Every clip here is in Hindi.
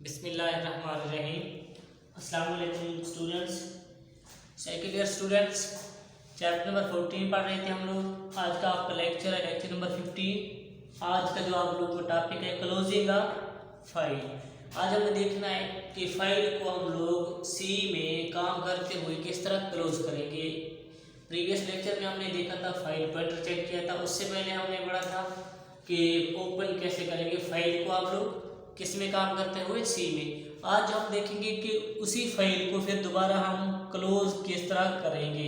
बिस्मिल्लाहिर्रहमानिर्रहीम। अस्सलाम वालेकुम students, second year students. Chapter number 14 पढ़ रहे थे हम लोग। आज का आपका लेक्चर है लेक्चर नंबर 15। आज का जो आप लोगों का टॉपिक है क्लोजिंग अ फाइल। आज हमें देखना है कि फाइल को हम लोग सी में काम करते हुए किस तरह क्लोज करेंगे। प्रीवियस लेक्चर में हमने देखा था फाइल पॉइंटर चेक किया था। उससे पहले हमने पढ़ा था कि ओपन कैसे करेंगे फाइल को आप लोग किस में काम करते हुए सी में। आज हम देखेंगे कि उसी फाइल को फिर दोबारा हम क्लोज किस तरह करेंगे।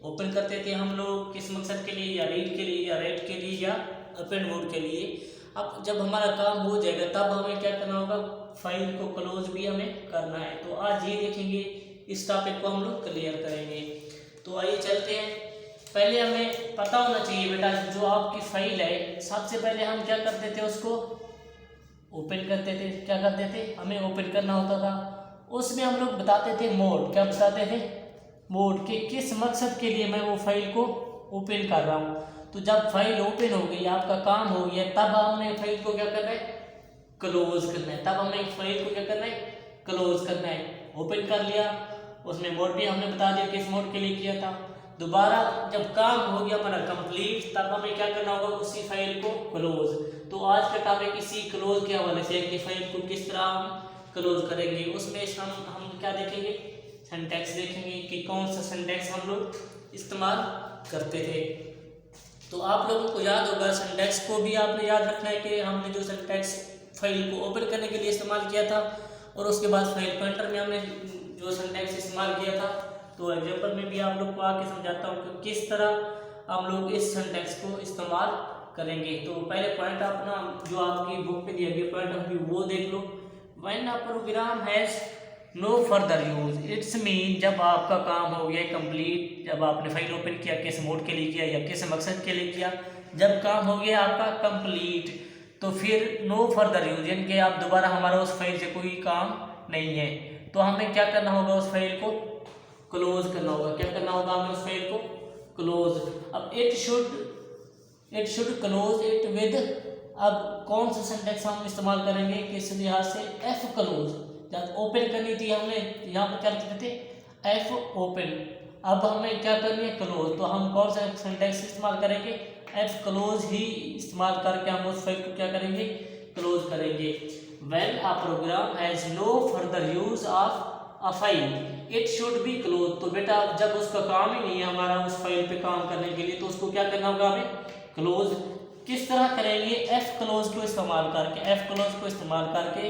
ओपन करते थे हम लोग किस मकसद के लिए, या रीड के लिए, या राइट के लिए, या अपेंड मोड के लिए। अब जब हमारा काम हो जाएगा तब हमें क्या करना होगा, फाइल को क्लोज भी हमें करना है। तो आज ये देखेंगे, इस टॉपिक को हम लोग क्लियर करेंगे। तो आइए चलते हैं। पहले हमें पता होना चाहिए बेटा, जो आपकी फाइल है सबसे पहले हम क्या करते थे, उसको ओपन करते थे। क्या करते थे, हमें ओपन करना होता था। उसमें हम लोग बताते थे मोड। क्या बताते थे, मोड के किस मकसद के लिए मैं वो फाइल को ओपन कर रहा हूँ। तो जब फाइल ओपन हो गई, आपका काम हो गया, तब हमने फाइल को क्या करना है, क्लोज करना है। तब हमें फाइल को क्या करना है, क्लोज करना है। ओपन कर लिया, उसमें मोड भी हमने बता दिया किस मोड के लिए किया था। दोबारा जब काम हो गया हमारा कंप्लीट, तब हमें क्या करना होगा, उसी फाइल को क्लोज। तो आज का टॉपिक इसी क्लोज के हवाले से कि फाइल को किस तरह हम क्लोज करेंगे। उसमें हम क्या देखेंगे, सिंटैक्स देखेंगे कि कौन सा सिंटैक्स हम लोग इस्तेमाल करते थे। तो आप लोगों को याद होगा, सिंटैक्स को भी आपने याद रखना है कि हमने जो सिंटैक्स फाइल को ओपन करने के लिए इस्तेमाल किया था, और उसके बाद फाइल पॉइंटर में हमने जो सिंटैक्स इस्तेमाल किया था। तो एग्जाम्पल में भी आप लोग को आके समझाता हूँ कि किस तरह हम लोग इस सिंटैक्स को इस्तेमाल करेंगे। तो पहले पॉइंट अपना जो आपकी बुक पे दिया गया पॉइंट ऑफ व्यू वो देख लो। When a program has no further use, it's mean जब आपका काम हो गया कंप्लीट, जब आपने फाइल ओपन किया, किस मोड के लिए किया या किस मकसद के लिए किया, जब काम हो गया आपका कंप्लीट, तो फिर नो फर्दर यूज, यानी कि आप दोबारा हमारा उस फाइल से कोई काम नहीं है। तो हमें क्या करना होगा, उस फाइल को क्लोज करना होगा। क्या करना होगा हमें, उस फाइल को क्लोज। अब it should close it with, अब कौन सा सिंटैक्स हम इस्तेमाल करेंगे, किस लिहाज से, एफ क्लोज। जब ओपन करनी थी हमने, यहाँ पर क्या लिखते थे, एफ ओपन। अब हमें क्या करनी है, क्लोज। तो हम कौन सा सिंटैक्स इस्तेमाल करेंगे, एफ क्लोज ही इस्तेमाल करके हम उस फाइल को क्या करेंगे, क्लोज करेंगे। When a program has no further use of a file it should be close. तो बेटा जब उसका काम ही नहीं है हमारा उस फाइल पे काम करने के लिए, तो उसको क्या करना होगा, हमें क्लोज। किस तरह करेंगे, एफ क्लोज को इस्तेमाल करके। एफ क्लोज को इस्तेमाल करके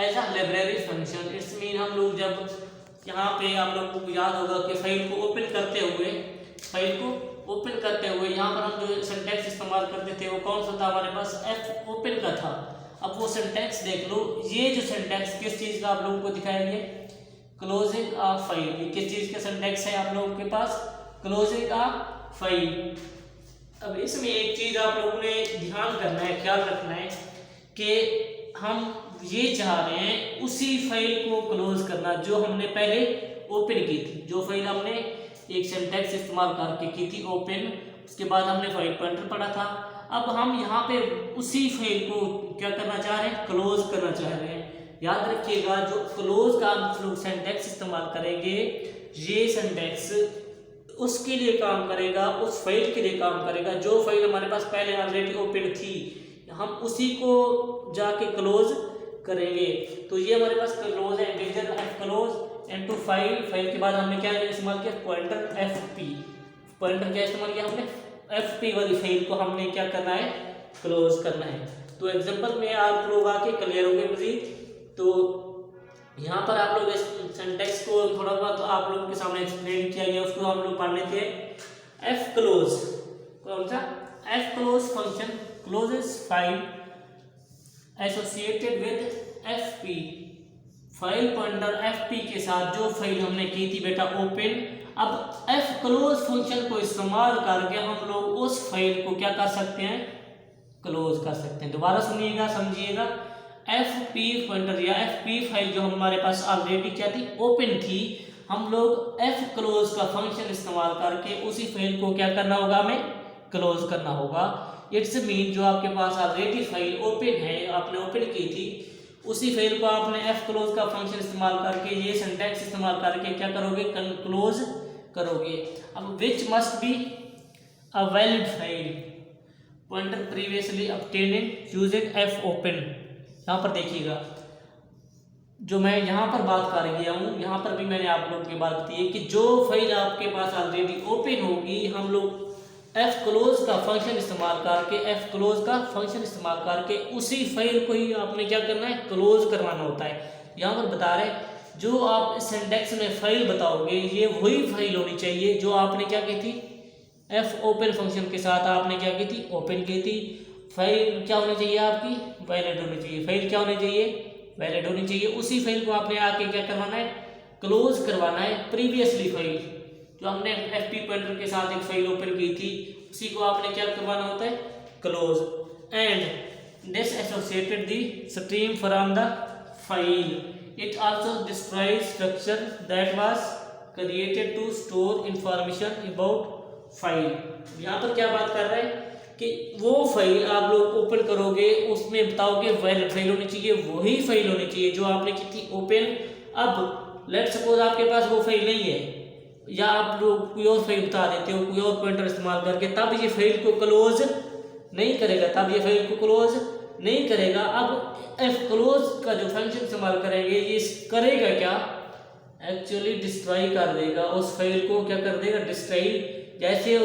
as a library function. It's mean हम लोग जब यहाँ पे आप लोगों को याद होगा कि फाइल को ओपन करते हुए यहाँ पर हम जो सिंटैक्स इस्तेमाल करते थे वो कौन सा था हमारे पास, एफ ओपन का था। अब वो सिंटैक्स देख लो, ये जो सिंटैक्स किस चीज़ का आप लोगों को दिखाया गया, क्लोजिंग अ फाइल। किस चीज़ का सिंटैक्स है आप लोगों के पास, क्लोजिंग अ फाइल। अब इसमें एक चीज़ आप लोगों ने ध्यान करना है, ख्याल रखना है कि हम ये चाह रहे हैं उसी फाइल को क्लोज करना जो हमने पहले ओपन की थी। जो फाइल हमने एक सिंटैक्स इस्तेमाल करके की थी ओपन, उसके बाद हमने फाइल पॉइंटर पढ़ा था। अब हम यहाँ पे उसी फाइल को क्या करना चाह रहे हैं, क्लोज करना चाह रहे हैं। याद रखिएगा, जो क्लोज का हम लोग सिंटैक्स इस्तेमाल करेंगे, ये सिंटैक्स उसके लिए काम करेगा, उस फाइल के लिए काम करेगा जो फाइल हमारे पास पहले ऑलरेडी ओपन थी, हम उसी को जाके क्लोज करेंगे। तो ये हमारे पास क्लोज है, integer F close into file. File के बाद हमने क्या इस्तेमाल किया, पॉइंटर एफ पी। पॉइंटर क्या इस्तेमाल किया हमने, एफ पी वाली फाइल को हमने क्या करना है, क्लोज करना है। तो एग्जांपल में आप लोग आके क्लियर हो गए मजीद। तो यहाँ पर आप लोग इस सिंटैक्स को थोड़ा बहुत तो आप लोगों के सामने एक्सप्लेन किया गया, उसको हम लोग पढ़ लेते हैं। एफ क्लोज, कौन सा, F close function closes file associated with F P. File pointer F P के साथ जो फाइल हमने की थी बेटा ओपन, अब एफ क्लोज फंक्शन को इस्तेमाल करके हम लोग उस फाइल को क्या कर सकते हैं, क्लोज कर सकते हैं। दोबारा सुनिएगा, समझिएगा। एफ पी पॉइंटर या एफ पी फाइल जो हमारे पास ऑलरेडी क्या थी, ओपन थी, हम लोग एफ क्लोज का फंक्शन इस्तेमाल करके उसी फाइल को क्या करना होगा, हमें क्लोज करना होगा। इट्स मीन जो आपके पास ऑलरेडी फाइल ओपन है, आपने ओपन की थी, उसी फाइल को आपने एफ क्लोज का फंक्शन इस्तेमाल करके, ये सिंटैक्स इस्तेमाल करके क्या करोगे, क्लोज करोगे। अब which must be a valid file pointer previously obtained using F open. यहाँ पर देखिएगा, जो मैं यहाँ पर बात कर गया हूँ, यहाँ पर भी मैंने आप लोगों की बात की है कि जो फाइल आपके पास ऑलरेडी ओपन होगी, हम लोग एफ क्लोज का फंक्शन इस्तेमाल करके उसी फाइल को ही आपने क्या करना है, क्लोज करवाना होता है। यहाँ पर बता रहे जो आप सिंटैक्स में फाइल बताओगे ये वही फाइल होनी चाहिए जो आपने क्या की थी, एफ ओपन फंक्शन के साथ आपने क्या की थी, ओपन की थी। फाइल क्या होनी चाहिए आपकी, वैलिड होनी चाहिए। फाइल क्या होनी चाहिए, वैलिड होनी चाहिए। उसी फाइल को आपने आके क्या करवाना है, क्लोज करवाना है। प्रीवियसली फाइल जो हमने एफपी पॉइंटर के साथ एक फाइल ओपन की थी, उसी को आपने क्या करवाना होता है, close. And this associated the stream from the file, it also destroys structure that was created to store information about file. यहाँ पर क्या बात कर रहे हैं कि वो फाइल आप लोग ओपन करोगे, उसमें बताओगे वैलिड फाइल होनी चाहिए, वही फाइल होनी चाहिए जो आपने की थी ओपन। अब लेट सपोज आपके पास वो फाइल नहीं है, या आप लोग कोई और फाइल बता देते हो, कोई और पॉइंटर इस्तेमाल करके, तब ये फाइल को क्लोज नहीं करेगा, अब एफ क्लोज का जो फंक्शन इस्तेमाल करेंगे, ये करेगा क्या, एक्चुअली डिस्ट्रॉय कर देगा उस फाइल को, क्या कर देगा, डिस्ट्रॉय। जैसे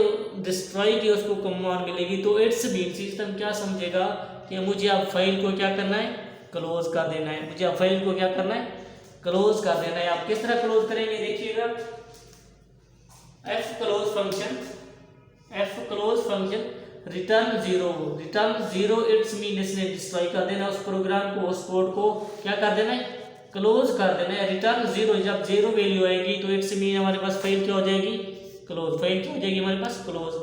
डिस्ट्रॉय की उसको कमांड मिलेगी तो इट्स बीन सिस्टम क्या समझेगा कि मुझे अब फाइल को क्या करना है, क्लोज कर देना है, मुझे अब फाइल को क्या करना है, क्लोज कर देना है। आप किस तरह क्लोज करेंगे, देखिएगा, F close function return zero, it's mean इसने डिस्ट्रॉय कर देना उस प्रोग्राम को, उस कोड को क्या कर देना है, क्लोज कर देना है। रिटर्न जीरो, जब जीरो वैल्यू आएगी तो इट्स मीन हमारे पास फाइल क्या हो जाएगी, क्लोज। फाइल क्या हो जाएगी हमारे पास, close.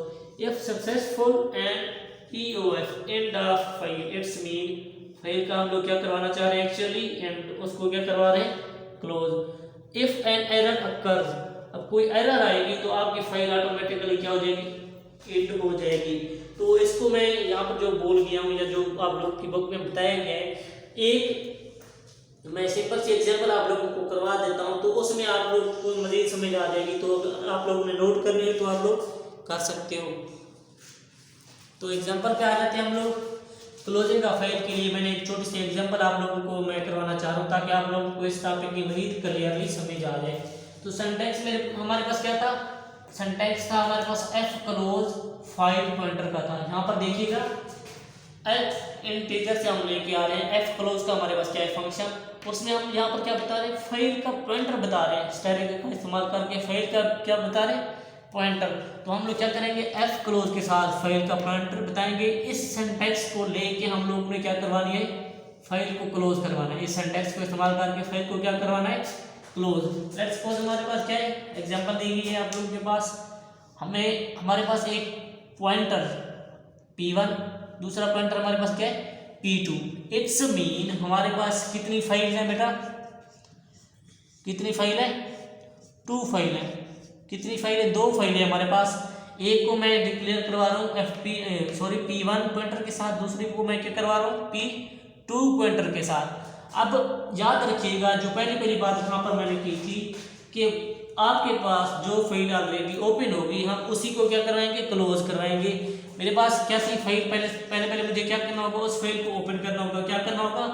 If successful and EOF end of file, it's mean file का हम लोग क्या करवाना चाह रहे हैं एक्चुअली, एंड उसको क्या करवा रहे हैं, close. If an error occurs, अब कोई एरर आएगी तो आपकी फाइल ऑटोमेटिकली क्या हो जाएगी, एंड हो जाएगी। तो इसको मैं यहाँ पर जो बोल गया हूँ या जो आप लोग की बुक में बताया गया है, एक मैं सिंपल से एग्जांपल आप लोगों को करवा देता हूँ, तो उसमें आप लोग को मजीद समझ आ जाएगी। तो आप लोगों ने नोट करनी है तो आप लोग कर सकते हो। तो एग्जांपल पे आ जाते हैं हम लोग। क्लोजिंग ऑफ फाइल के लिए मैंने एक छोटी सी एग्जांपल आप लोगों को मैं करवाना चाह रहा हूँ ताकि आप लोगों को इस टॉपिक की मजीद क्लियरली समझ आ जाए। तो सिंटैक्स में हमारे पास क्या था, सिंटैक्स था हमारे पास एफ क्लोज फाइल पॉइंटर का था। यहाँ पर देखिएगा, एफ इंटीजर से हम लेके आ रहे हैं, एफ क्लोज का हमारे पास क्या है, फंक्शन। उसमें हम यहाँ पर क्या बता रहे हैं, फाइल का पॉइंटर बता रहे हैं, स्टैटिक का इस्तेमाल करके फाइल का क्या बता रहे हैं, पॉइंटर। तो हम लोग क्या करेंगे, एफ क्लोज के साथ फाइल का पॉइंटर बताएंगे। इस सिंटैक्स को लेके हम लोग ने क्या करवानी है, फाइल को क्लोज करवाना है। इस सिंटैक्स को इस्तेमाल करके फाइल को क्या करवाना है, क्लोज। लेट्स सपोज हमारे पास क्या है, एग्जांपल दी गई है आप लोगों के पास, हमारे पास एक पॉइंटर P1, दूसरा पॉइंटर हमारे पास क्या है, P2। इट्स मीन हमारे पास कितनी फाइल है बेटा, कितनी फाइल है, 2 फाइल है। कितनी फाइल है, 2 फाइल है हमारे पास। एक को मैं डिक्लेयर करवा रहा हूँ P1 पॉइंटर के साथ, दूसरी को मैं क्या करवा रहा हूँ, P2 पॉइंटर के साथ। अब याद रखिएगा, जो पहली बात यहाँ पर मैंने की थी कि आपके पास जो फाइल ऑलरेडी ओपन होगी, हम उसी को क्या करवाएंगे, क्लोज करवाएंगे। मेरे पास कैसी फाइल, पहले मुझे क्या करना होगा, उस फाइल को ओपन करना होगा। क्या करना होगा,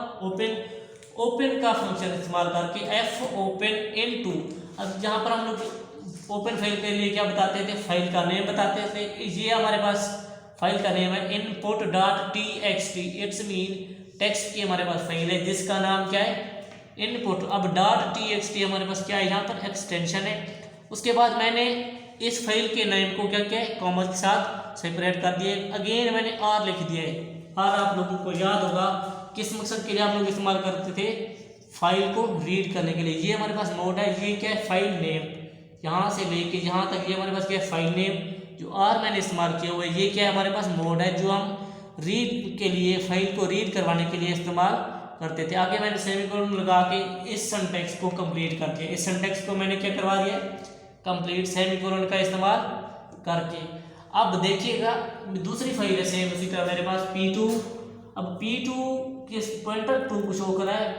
ओपन का फंक्शन इस्तेमाल करके एफ ओपन इनटू। अब यहाँ पर हम लोग ओपन फाइल के लिए क्या बताते थे, फाइल का नेम बताते थे। ये हमारे पास फाइल का नेम है input.txt। इट्स मीन टेक्स्ट की हमारे पास फाइल है जिसका नाम क्या है, इनपुट। अब .txt हमारे पास क्या है, यहाँ पर एक्सटेंशन है। उसके बाद मैंने इस फाइल के नेम को क्या किया है, कॉमा के साथ सेपरेट कर दिए। अगेन मैंने आर लिख दिया है। आर आप लोगों को याद होगा किस मकसद के लिए आप लोग इस्तेमाल करते थे, फाइल को रीड करने के लिए। ये हमारे पास मोड है, ये क्या है, फाइल नेम। यहाँ से लेके यहाँ तक ये हमारे पास क्या है, फाइल नेम। जो आर मैंने इस्तेमाल किया हुआ है, ये क्या है, हमारे पास मोड है जो हम रीड के लिए, फाइल को रीड करवाने के लिए इस्तेमाल करते थे। आगे मैंने सेमीकोलन लगा के इस सिंटैक्स को कंप्लीट कर दिया। इस सिंटैक्स को मैंने क्या करवा दिया, कंप्लीट, सेमीकोलन का इस्तेमाल करके। अब देखिएगा, दूसरी फाइल है सेम उसी तरह मेरे पास P2। अब P2 पॉइंटर 2 को शो करा है,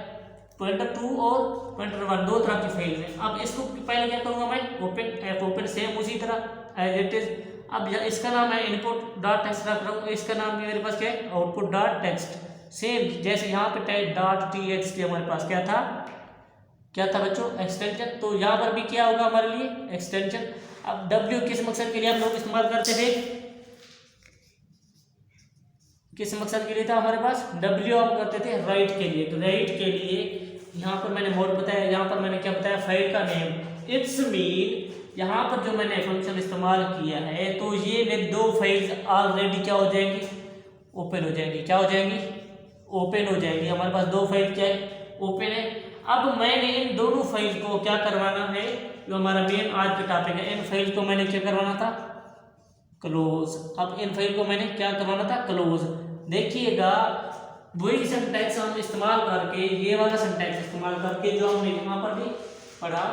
पॉइंटर 2 और पॉइंटर 1 दो तरह की फाइल है। अब इसको पहले क्या करूँगा मैं, ओपन सेम उसी तरह एज इट इज। अब इसका नाम है इनपुट डॉट टेक्स्ट रख रहा हूँ, इसका नाम मेरे पास क्या है, आउटपुट डॉट टेक्स्ट। सेम जैसे यहाँ पे डॉट टीएक्सटी हमारे पास क्या था बच्चों, एक्सटेंशन। तो यहाँ पर भी क्या होगा हमारे लिए, एक्सटेंशन। अब डब्ल्यू किस मकसद के लिए हम लोग इस्तेमाल करते थे, किस मकसद के लिए था हमारे पास, डब्ल्यू हम करते थे राइट के लिए। तो राइट के लिए यहाँ पर मैंने मोड बताया, यहाँ पर मैंने क्या बताया, फाइल का नेम। इट्स मीन यहाँ पर जो मैंने फंक्शन इस्तेमाल किया है, तो ये मेरी दो फाइल्स ऑलरेडी क्या हो जाएंगी, ओपन हो जाएंगी। क्या हो जाएंगी, ओपन हो जाएंगी। हमारे पास दो फाइल क्या है, ओपन है। अब मैंने इन दोनों फाइल को क्या करवाना है, जो हमारा मेन आज का टॉपिक है, इन फाइल को मैंने क्या करवाना था, क्लोज। अब इन फाइल को मैंने क्या करवाना था, क्लोज। देखिएगा वही सिंटैक्स हम इस्तेमाल करके, ये वाला सिंटैक्स इस्तेमाल करके जो हमने यहाँ पर भी पढ़ा,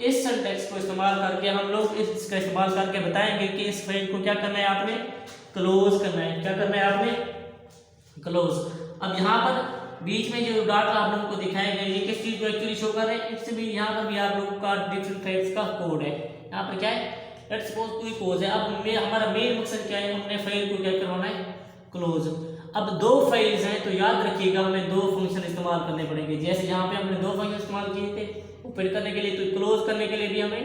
इस सिंटैक्स को इस्तेमाल करके हम लोग इसका इस्तेमाल करके बताएंगे कि इस फाइल को क्या करना है आपने, क्लोज करना है। क्या करना है आपने, क्लोज। अब यहाँ पर बीच में जो डॉट आप लोगों को दिखाए गए, ये किस चीज को एक्चुअली शो कर रहे हैं, इससे भी यहाँ पर भी आप लोगों का डिफरेंट टाइप्स का कोड है। यहाँ पर क्या है, लेट्स सपोज कोई कोड है। अब हमारा मेन मकसद क्या है, हमने फाइल को क्या करवाना है, क्लोज। अब दो फाइल्स हैं, तो याद रखिएगा हमें दो फंक्शन इस्तेमाल करने पड़ेंगे। जैसे यहाँ पे हमने दो फंक्शन इस्तेमाल किए थे ओपन करने के लिए, तो क्लोज करने के लिए भी हमें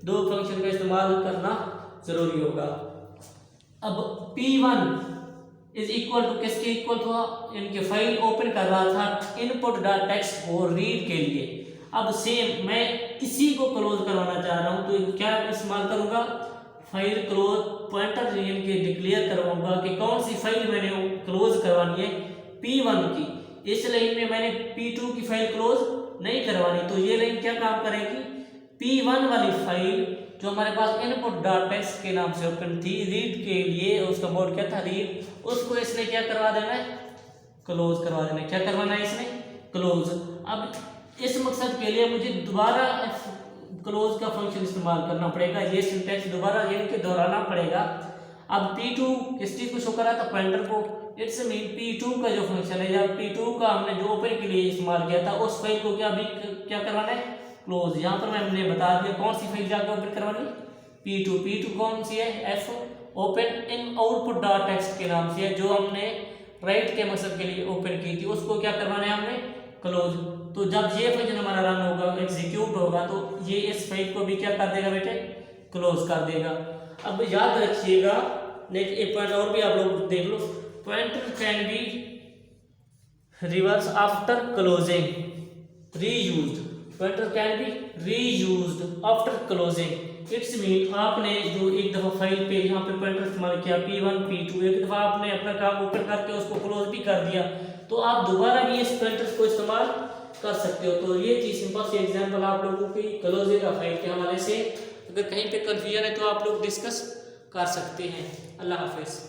दो फंक्शन का इस्तेमाल करना जरूरी होगा। अब P1 इज इक्वल टू किसके इक्वल था, इनके फाइल ओपन कर रहा था इनपुट डॉट टेक्स्ट को रीड के लिए। अब सेम मैं इसी को क्लोज करवाना चाह रहा हूँ, तो क्या इस्तेमाल करूँगा, फाइल क्लोज पॉइंटर इनके डिक्लेयर करवाऊंगा कि कौन सी फाइल मैंने क्लोज करवानी है, P1 की। इस लाइन में मैंने P2 की फाइल क्लोज नहीं करवानी, तो ये लाइन क्या काम करेगी, P1 वाली फाइल जो हमारे पास इनपुट डॉट टेक्स्ट के नाम से ओपन थी रीड के लिए, उसका मोड क्या था, रीड, उसको इसने क्या करवा देना है, क्लोज करवा देना है। क्या करवाना है इसने, क्लोज। अब इस मकसद के लिए मुझे दोबारा क्लोज का फंक्शन इस्तेमाल करना पड़ेगा, ये सिंटैक्स दोबारा ये दोहराना पड़ेगा। अब P2 किस चीज को शो करा था, पॉइंटर को। इट्स मीन P2 का जो फंक्शन है, या P2 का हमने जो ओपन के लिए इस्तेमाल किया था, उस फाइल को क्या करवाना है, क्लोज। यहाँ पर मैंने बता दिया कौन सी फाइल जाकर ओपन करवानी, P2 कौन सी है, F open in output dot text के नाम से है, जो हमने राइट के मकसद के लिए ओपन की थी, उसको क्या करवाना है हमने, क्लोज। तो जब ये फंक्शन हमारा रन होगा, एग्जीक्यूट होगा, तो ये इस फाइल को भी क्या कर देगा बेटे, क्लोज कर देगा। अब याद रखिएगा, एक पॉइंट और भी आप लोग देख लो, pointer can be reverse after closing, reused. Pointer can be reused after closing. It's mean आपने जो एक दफ़ा फाइल पे यहाँ पे पॉइंटर इस्तेमाल किया P1 P2, एक दफ़ा आपने अपना काम ओपन करके उसको क्लोज भी कर दिया, तो आप दोबारा भी इस पॉइंटर को इस्तेमाल कर सकते हो। तो ये चीज सिंपल सी एग्जांपल आप लोगों की क्लोजिंग का फाइल के हवाले से, अगर कहीं पे कंफ्यूजन है तो आप लोग डिस्कस कर सकते हैं। अल्लाह हाफिज़।